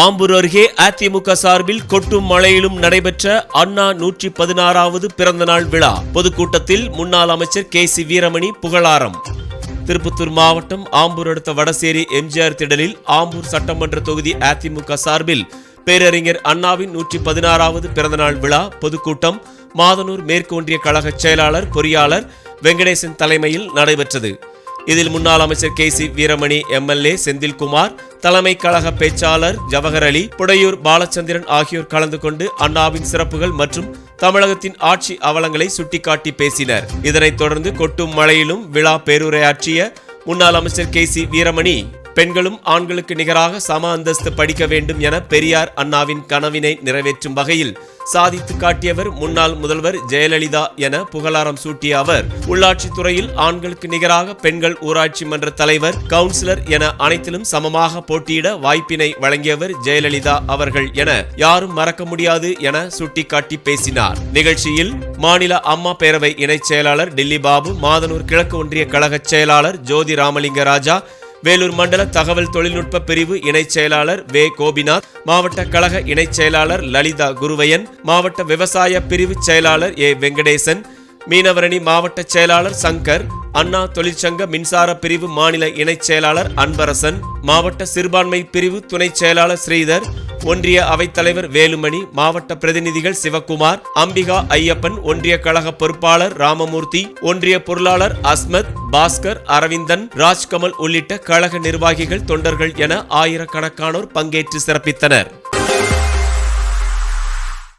ஆம்பூர் அருகே அதிமுக சார்பில் கொட்டும் மழையிலும் நடைபெற்ற அண்ணா 116வது பிறந்தநாள் விழா. பொதுக்கூட்டத்தில் முன்னாள் அமைச்சர் KC வீரமணி புகழாரம். திருப்பத்தூர் மாவட்டம் ஆம்பூர் அடுத்த வடசேரி எம்ஜிஆர் திடலில் ஆம்பூர் சட்டமன்ற தொகுதி அதிமுக சார்பில் பேரறிஞர் அண்ணாவின் 116வது பிறந்தநாள் விழா பொதுக்கூட்டம் மாதனூர் மேற்கு ஒன்றிய கழக செயலாளர் பொறியாளர் வெங்கடேசன் தலைமையில் நடைபெற்றது. இதில் முன்னாள் அமைச்சர் KC வீரமணி, MLA செந்தில்குமார், தலைமை கழக பேச்சாளர் ஜவஹர் அலி, புடையூர் பாலச்சந்திரன் ஆகியோர் கலந்து கொண்டு அண்ணாவின் சிறப்புகள் மற்றும் தமிழகத்தின் ஆட்சி அவலங்களை சுட்டிக்காட்டி பேசினர். இதனைத் தொடர்ந்து கொட்டும் மழையிலும் விழா பேருரையாற்றிய முன்னாள் அமைச்சர் KC வீரமணி, பெண்களும் ஆண்களுக்கு நிகராக சம அந்தஸ்து படிக்க வேண்டும் என பெரியார் அண்ணாவின் கனவினை நிறைவேற்றும் வகையில் சாதித்து காட்டியவர் முன்னாள் முதல்வர் ஜெயலலிதா என புகழாரம் சூட்டிய அவர், உள்ளாட்சித் துறையில் ஆண்களுக்கு நிகராக பெண்கள் ஊராட்சி மன்ற தலைவர், கவுன்சிலர் என அனைத்திலும் சமமாக போட்டியிட வாய்ப்பினை வழங்கியவர் ஜெயலலிதா அவர்கள் என யாரும் மறக்க முடியாது என சுட்டிக்காட்டி பேசினார். நிகழ்ச்சியில் மாநில அம்மா பேரவை இணைச் செயலாளர் டில்லி பாபு, மாதனூர் கிழக்கு ஒன்றிய கழக செயலாளர் ஜோதி ராமலிங்க ராஜா, வேலூர் மண்டல தகவல் தொழில்நுட்ப பிரிவு இணைச் செயலாளர் வே கோபிநாத், மாவட்ட கழக இணைச் செயலாளர் லலிதா குருவையன், மாவட்ட விவசாய பிரிவு செயலாளர் ஏ வெங்கடேசன், மீனவரணி மாவட்ட செயலாளர் சங்கர், அண்ணா தொழிற்சங்க மின்சார பிரிவு மாநில இணைச் செயலாளர் அன்பரசன், மாவட்ட சிறுபான்மை பிரிவு துணை செயலாளர் ஸ்ரீதர், ஒன்றிய அவைத்தலைவர் வேலுமணி, மாவட்ட பிரதிநிதிகள் சிவக்குமார், அம்பிகா ஐயப்பன், ஒன்றிய கழக பொறுப்பாளர் ராமமூர்த்தி, ஒன்றிய பொருளாளர் அஸ்மத், பாஸ்கர், அரவிந்தன், ராஜ்கமல் உள்ளிட்ட கழக நிர்வாகிகள், தொண்டர்கள் என ஆயிரக்கணக்கானோர் பங்கேற்று சிறப்பித்தனர்.